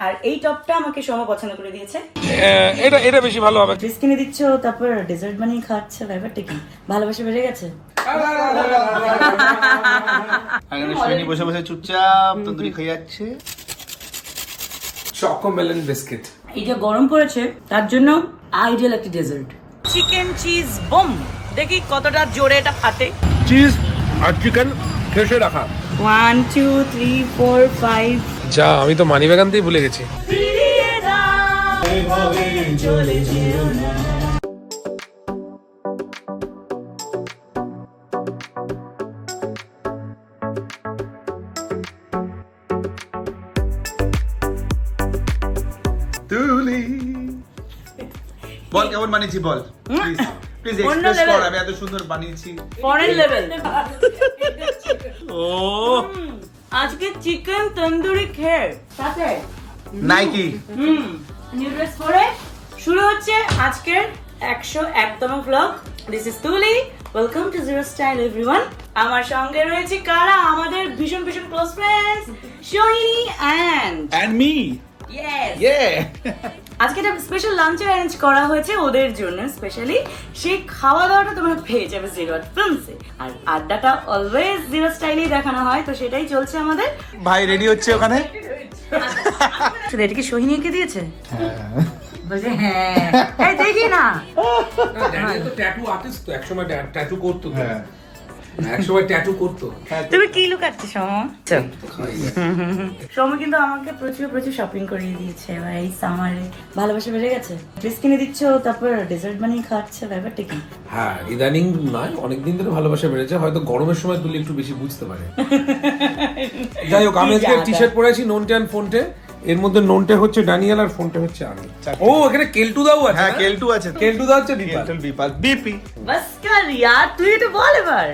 আর এই টপটা আমাকে সোমা পছন্দ করে দিয়েছে। এটা বেশি ভালো হবে। ড্রেস কিনে দিচ্ছ, তারপর ডেজার্ট বানিয়ে খাচ্ছে, ব্যাপারটা কি? ভালোবাসা বেড়ে গেছে? বসে বসে চুপচাপ তন্দুরি খেয়ে যাচ্ছে। Choco melon biscuit. এটা গরম পড়েছে, তার জন্য আইডিয়াল একটা ডেজার্ট। চিকেন চিজ বম, দেখি কতটা জোরে এটা ফাটে। চিজ আর চিকেন ফ্রেশে রাখা। 1 2 3 4 5। যা, আমি তো মানি ব্যাগ আনতেই ভুলে গেছি। তুলি বল কেমন বানিয়েছি বল, প্লিজ প্লিজ এক্সপ্রেস কর। আমি এত সুন্দর বানিয়েছি, ফরেন লেভেল। ও আজকে চিকেন তন্দুরি খেয়ে সাথে নাইকি নিউ ড্রেস পরে শুরু হচ্ছে আজকের 101তম blog. This is Tuli, welcome to zero style everyone. আমার সঙ্গে রয়েছে কারা? আমাদের ভীষণ ভীষণ close friends Sohini and me. আজকে একটা স্পেশাল লাঞ্চের অ্যারেঞ্জ করা হয়েছে ওদের জন্য স্পেশালি। সেই খাওয়া দাওয়াটা তোমরা পেয়ে যাবে জিরো ফিল্মসে। আর আড্ডাটা অলওয়েজ জিরো স্টাইলেই দেখানো হয়, তো সেটাই চলছে আমাদের। ভাই রেডি হচ্ছে ওখানে। শুধু এটা কি সোহিনীকে দিয়েছে? বলছে হ্যাঁ, এই দেখি না। ড্যানি তো ট্যাটু আর্টিস্ট, তো একসময় ট্যাটু করতো। হ্যাঁ, একসময় ট্যাটু করতো। তুমি কি লুকাচ্ছিস সোম? কিন্তু আমাকে প্রচুর প্রচুর শপিং করিয়ে দিয়েছে এই সামারে। ভালোবাসা বেড়ে গেছে? ড্রেস কিনে দিচ্ছ, তারপর ডেজার্ট বানিয়ে খাচ্ছে, ব্যাপারটা কি? হ্যাঁ, ইদানিং নয়, অনেকদিন ধরে ভালোবাসা বেড়েছে। হয়তো গরমের সময় তুলি একটু বেশি বুঝতে পারে। যাই হোক, আমি আজকে টি শার্ট পরে আছি নোনটে অ্যান্ড ফোনটে। এর মধ্যে নোনটে হচ্ছে ড্যানিয়েল আর ফোনটে হচ্ছে আমি। ও, এখানে কেলটু দাও আছে। হ্যাঁ কেলটু আছে, কেলটু দাও হচ্ছে বিপাল বিপি। বাস কর ইয়ার, তুই এটা বল এবার।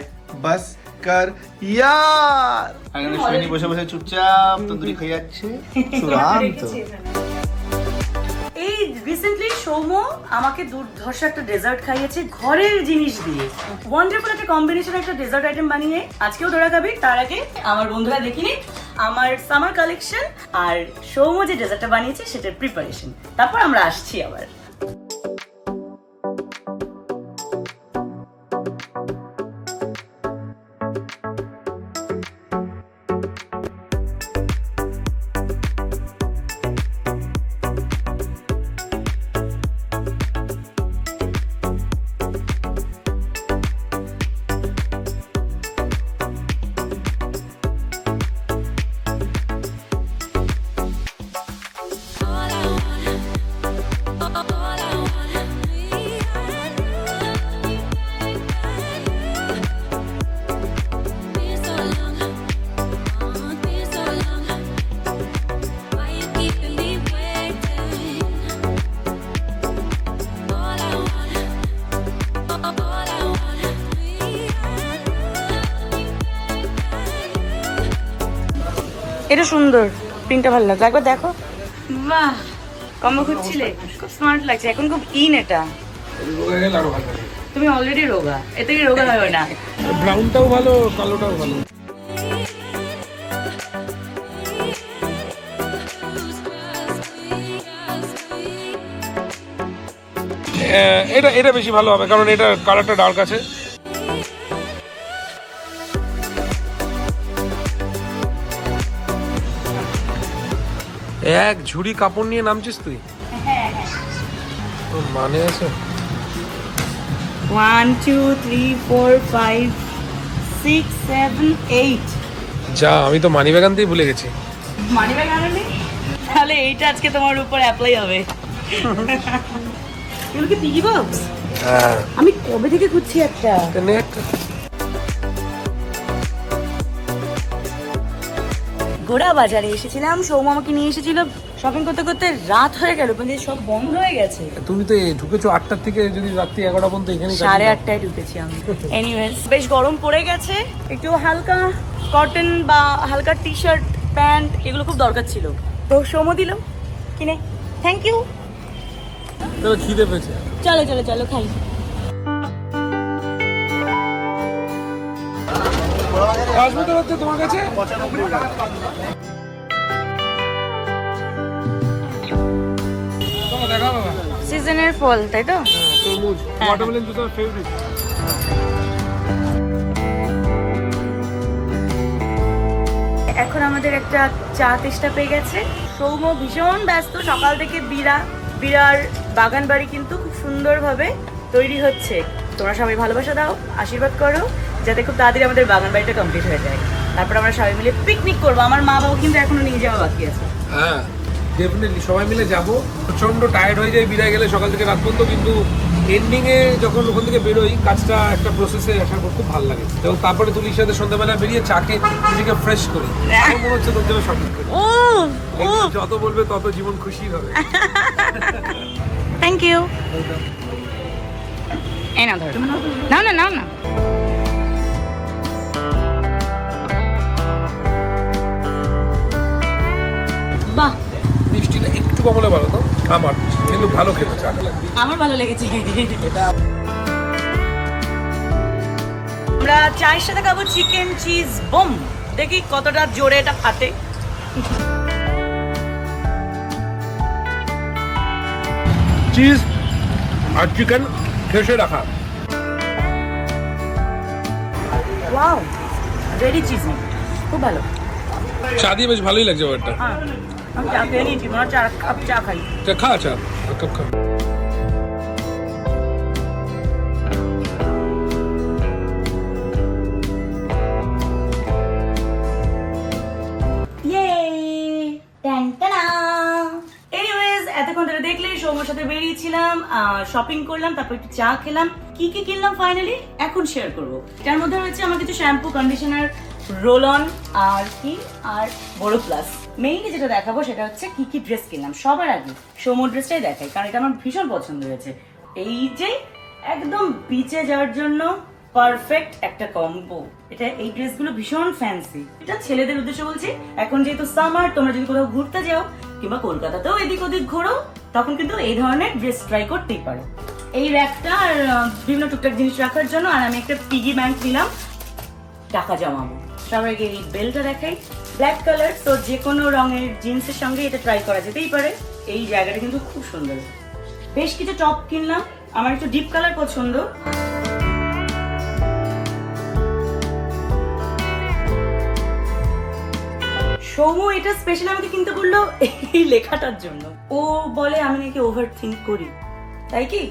বাস কর ইয়ার। আমি বসে বসে চুপচাপ তন্দুরি খেয়ে যাচ্ছে। সুরান্ত। এই রিসেন্টলি সৌম আমাকে দুর্ধর্ষ একটা ডেজার্ট খাইয়েছে ঘরের জিনিস দিয়ে। ওয়ান্ডারফুল একটা কম্বিনেশন একটা ডেজার্ট আইটেম বানিয়ে আজকেও ধরা খাবি। তার আগে আমার বন্ধুরা দেখিনি আমার সামার কালেকশন আর সৌম যে ডেজার্টটা বানিয়েছে সেটার প্রিপারেশন, তারপর আমরা আসছি আবার। এটা সুন্দর, প্রিন্টটা ভালো লাগছে, একবার দেখো। বাহ, কম্বো খুঁজছিলে? খুব স্মার্ট লাগছে, এখন খুব ইন এটা। তুমি অলরেডি রোগা, এ থেকে রোগা হয় না। ব্রাউনটাও ভালো, কালোটাও ভালো। এটা বেশি ভালো হবে, কারণ এটা কালারটা ডার্ক আছে। এক ঝুড়ি কাপড় নিয়ে নামছিস তুই? মানে আছে 1 2 3 4 5 6 7 8। যা, আমি তো মানি ব্যাগ আনতেই ভুলে গেছি। মানি ব্যাগ আনলি? তাহলে এইটা আজকে তোমার উপর অ্যাপ্লাই হবে। এগুলো কি পিগি বক্স? হ্যাঁ, আমি কবে থেকে খুঁজছি একটা। গোড়া বাজারে এসেছিলাম, সৌম আমাকে নিয়ে এসেছিল। শপিং করতে করতে রাত হয়ে গেল, কিন্তু সব বন্ধ হয়ে গেছে। তুমি তো ঢুকেছো 8টার থেকে, যদি রাত্রি 11টা পর্যন্ত এখানে। 8:30টায় ঢুকেছি আমি। এনিওয়েজ, বেশ গরম পড়ে গেছে, একটু হালকা কটন বা হালকা টি শার্ট প্যান্ট এগুলো খুব দরকার ছিল, তো সৌম দিল কিনে। Thank you. তো খিদে পেয়েছে। চলো চলো চলো খাই। আসবে তো তোমার কাছে। সিজনের ফল, তাই তো? তরমুজ, ওয়াটারমেলন তো তোমার ফেভারিট। এখন আমাদের একটা চা তেষ্টা পেয়ে গেছে। সৌম্য ভীষণ ব্যস্ত, সকাল থেকে বিরার বাগান বাড়ি কিন্তু খুব সুন্দরভাবে তৈরি হচ্ছে। তোমরা সবাই ভালোবাসা দাও, আশীর্বাদ করো যাতে খুব তাড়াতাড়ি আমাদের বাগান বাড়িটা কমপ্লিট হয়ে যায়। তারপর আমরা সবাই মিলে পিকনিক করবো। আমার মা বাবা কিন্তু এখনো নিয়ে যাওয়া বাকি আছে। হ্যাঁ ডেফিনেটলি সবাই মিলে যাবো। প্রচন্ড টায়ার্ড হয়ে যায় বিদায় গেলে সকাল থেকে রাত পর্যন্ত, কিন্তু এন্ডিং এ যখন ওখান থেকে বেরোই কাজটা একটা প্রসেসে আসার পর খুব ভালো লাগে। এবং তারপরে তুলির সাথে সন্ধ্যাবেলা বেরিয়ে চাকে নিজেকে ফ্রেশ করি, আমার মনে হচ্ছে তোর জন্য সঠিক করি। যত বলবে তত জীবন খুশি হবে। Thank you. এই না ধর, নাও না নাও না। বাহ, মিষ্টিটা একটু কমলে ভালো তো আমার, কিন্তু ভালো খেতে চা লাগে। আমার ভালো লেগেছে। আমরা চায়ের সাথে খাবো চিকেন চিজ বম। দেখি কতটা জোরে এটা ফাটে। চিজ আর চিকেন ঘেঁষে রাখা। ওয়াও, ভেরি চিজি, খুব ভালো। চা দিয়ে বেশ ভালোই লাগছে ব্যাপারটা। হ্যাঁ, আমি চা খেয়ে নিয়েছি, মনে হচ্ছে আর এক কাপ চা খাই। খা চা, এক কাপ খা। এতক্ষণ ধরে দেখলে সৌম্যর সাথে বেরিয়েছিলাম, শপিং করলাম, তারপর একটু চা খেলাম। কি কি কিনলাম ফাইনালি এখন শেয়ার করবো। এটার মধ্যে রয়েছে আমার কিছু শ্যাম্পু, কন্ডিশনার, রোল অন আর কি আর বড় প্লাস। মেইনলি যেটা দেখাবো সেটা হচ্ছে কি কি ড্রেস কিনলাম। সবার আগে সৌম্য ড্রেসটাই দেখাই, কারণ এটা আমার ভীষণ পছন্দ হয়েছে। এই যে একদম বিচে যাওয়ার জন্য পারফেক্ট একটা কম্বো। এটা এই ড্রেসগুলো ভীষণ ফ্যান্সি। এটা ছেলেদের উদ্দেশ্যে বলছি, এখন যেহেতু সামার, তোমরা যদি কোথাও ঘুরতে যাও কিংবা কলকাতাতেও এদিক ওদিক ঘোরো, তখন কিন্তু এই ধরনের ড্রেস ট্রাই করতেই পারো। এই র্যাকটা আর বিভিন্ন টুকটাক জিনিস রাখার জন্য। আর আমি একটা পিগি ব্যাংক নিলাম, টাকা জমাবো। সবার আগে এই বেলটা দেখাই, ব্ল্যাক কালার, তো যে কোনো রঙের জিন্সের সঙ্গে এটা ট্রাই করা যেতেই পারে। এই জায়গাটা কিন্তু খুব সুন্দর। বেশ কিছু টপ কিনলাম, আমার একটু ডিপ কালার পছন্দ। সৌম্য এটা স্পেশাল আমাকে কিনতে বললো এই লেখাটার জন্য। ও বলে আমি নাকি ওভার থিঙ্ক করি, তাই কি?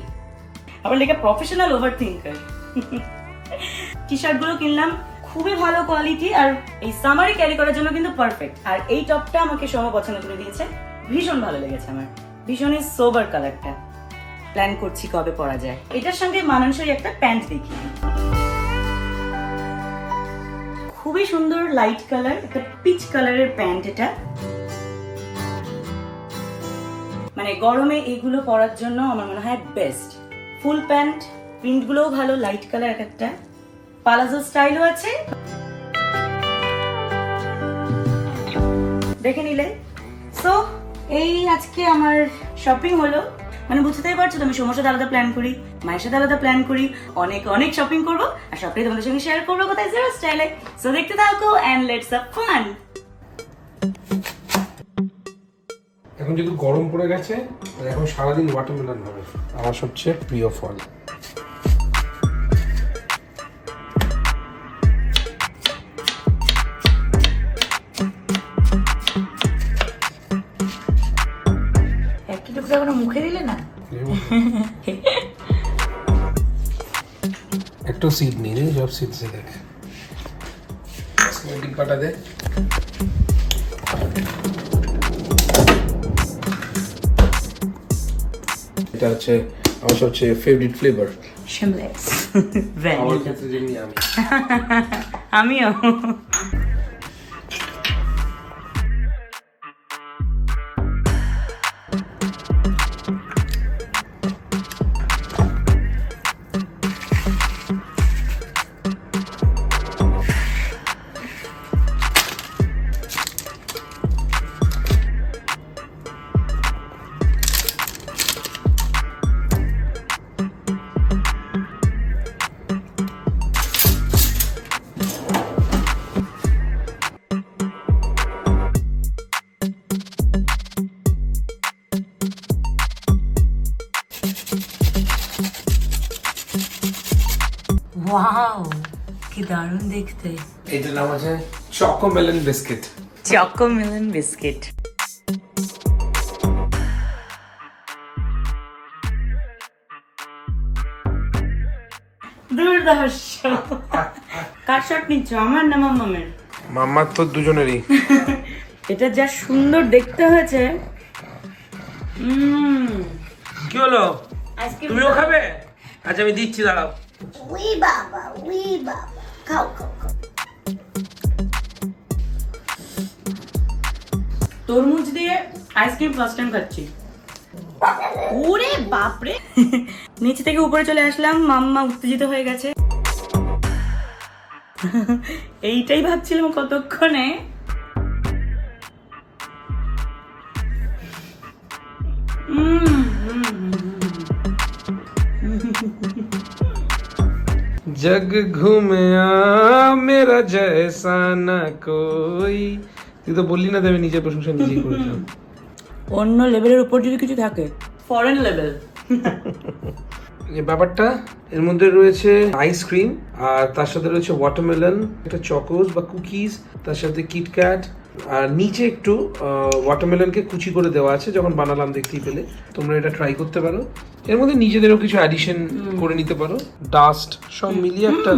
আবার লেখা professional over thinker. T shirt গুলো কিনলাম, খুবই ভালো কোয়ালিটি, আর এই সামারে ক্যারি করার জন্য কিন্তু পারফেক্ট। আর এই টপটা আমাকে সৌম্য পছন্দ করে দিয়েছে, ভীষণ ভালো লেগেছে আমার। ভীষণই সোবার কালারটা। প্ল্যান করছি কবে পরা যায়। এটার সঙ্গে মানানসই একটা প্যান্ট দেখি, খুবই সুন্দর লাইট কালার, একটা পিচ কালারের প্যান্ট। এটা মানে গরমে এগুলো পরার জন্য আমার মনে হয় বেস্ট। ফুল প্যান্ট, প্রিন্ট গুলোও ভালো, লাইট কালার একটা, পালাজো স্টাইলও আছে। দেখে নিলে। সো এই আজকে আমার শপিং হলো। মানে বুঝতেই পারছো তো, আমি সৌম্যর সাথে আলাদা প্ল্যান করি, মায়ের সাথে আলাদা প্ল্যান করি, অনেক অনেক শপিং করবো, আর সবটাই তোমাদের সঙ্গে শেয়ার করবো কোথায় জিরো স্টাইলে। সো দেখতে থাকো এন্ড লেটস হ্যাভ ফান। এখন যেহেতু গরম পড়ে গেছে, এখন সারাদিন ওয়াটারমেলন হবে, আমার সবচেয়ে প্রিয় ফল। একটু টুকরা করে মুখে দিলে না। একটু সিড নিয়ে নে, সব সিড সে দেখ। ডিব্বাটা দে। এটা হচ্ছে আমার সবচেয়ে ফেভারিট ফ্লেভার, শিমলেস। আমার ক্ষেত্রে যেমনি আমিও। ওয়াও, কি দারুণ দেখতে। এটার নাম আছে চকোমেলন বিস্কিট। চকোমেলন বিস্কিট। দুর্ধর্ষ। কার শট নিচ্ছ, আমার না মাম্মামের? মাম্মার তো দুজনেরই। এটা যা সুন্দর দেখতে হয়েছে। কি হলো, আইসক্রিম তুমিও খাবে? আচ্ছা আমি দিচ্ছি, দাঁড়াও। উই বাবা, উই বাবা, খাও খাও খাও। তরমুজ দিয়ে আইসক্রিম ফার্স্ট টাইম খাচ্ছি। ওরে বাপরে। নিচে থেকে উপরে চলে আসলাম, মাম্মা উত্তেজিত হয়ে গেছে। এইটাই ভাবছিলাম কতক্ষণে। जग घूमया मेरा जैसा ना कोई। তুই তো বললি না, আমি নিজের প্রশংসা নিজেই করেছিলাম। অন্য লেভেলের উপর যদি কিছু থাকে, ফরেন লেভেল। এই ব্যাপারটা, এর মধ্যে রয়েছে আইসক্রিম, আর তার সাথে রয়েছে ওয়াটারমেলন, একটা চকোস বা কুকিজ, তার সাথে কিটক্যাট, আর নিচে একটু ওয়াটারমেলনকে কুচি করে দেওয়া আছে। যখন বানালাম দেখতেই পেলে, তোমরা এটা ট্রাই করতে পারো। এর মধ্যে নিজেদেরও কিছু অ্যাডিশন করে নিতে পারো, ডাস্ট সব মিলিয়ে একটা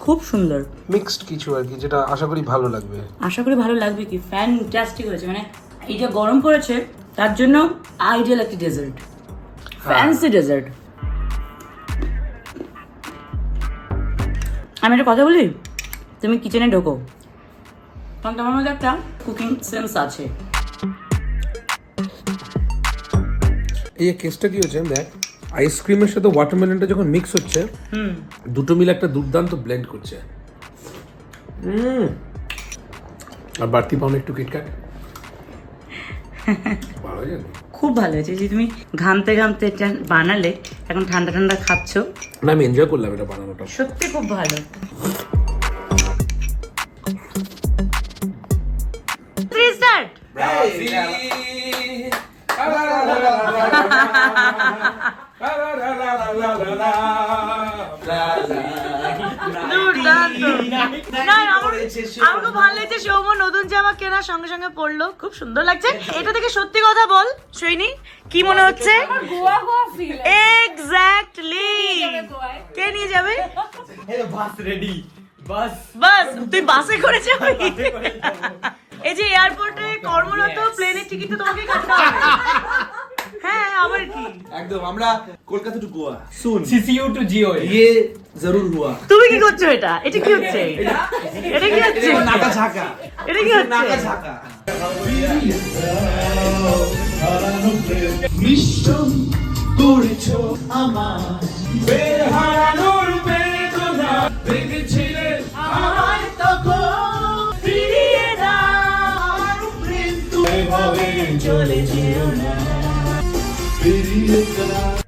খুব সুন্দর মিক্সড কিছু আর কি, যেটা আশা করি ভালো লাগবে। আশা করি ভালো লাগবে। কি ফ্যান্টাস্টিক হয়েছে, মানে এই যে গরম পড়েছে তার জন্য আইডিয়াল একটি ডেজার্ট, ফ্যান্সি ডেজার্ট। আমি একটা কথা বলি, তুমি কিচেনে ঢোকো, কারণ তোমার মধ্যে একটা কুকিং সেন্স আছে। এই কেসটা কি হচ্ছে দেখ, আইসক্রিমের সাথে ওয়াটারমেলনটা যখন মিক্স হচ্ছে, দুটো মিলে একটা দুর্দান্ত ব্লেন্ড করছে। আর বাড়তি পাউন একটু কিটক্যাট, ভালো হয়েছে, খুব ভালো হয়েছে। যে তুমি ঘামতে ঘামতে এটা বানালে, এখন ঠান্ডা ঠান্ডা খাচ্ছ, না আমি এনজয় করলাম এটা বানানোটা, সত্যি খুব ভালো। স্টার্ট। আমাকে ভালো লাগছে। সৌম্য নতুন জামা কেনার সঙ্গে সঙ্গে পরলো, খুব সুন্দর লাগছে। এটা থেকে সত্যি কথা বল সৈনী, কি মনে হচ্ছে? এক্স্যাক্টলি। কে নিয়ে যাবে? বাস তুই বাসে করে যাবি? এই যে এয়ারপোর্টে কর্মরত, প্লেনের টিকিট তো তোমাকে কাটতে হবে। হ্যাঁ, আবার কি একদম। আমরা Kolkata to Goa soon, CCU to जियो ये जरूर हुआ। তুমি কি করছো? এটা এটা কি হচ্ছে? এটা কি হচ্ছে? नाका झाका, এটা কি नाका হচ্ছে? झाका। মিশন করেছো আমার বেহারানোর বেদনা দেখেছিলে আমার তখন ফিরিয়ে দাও প্রেম তুমি এভাবে চলে যেও না ফিরিয়ে দাও।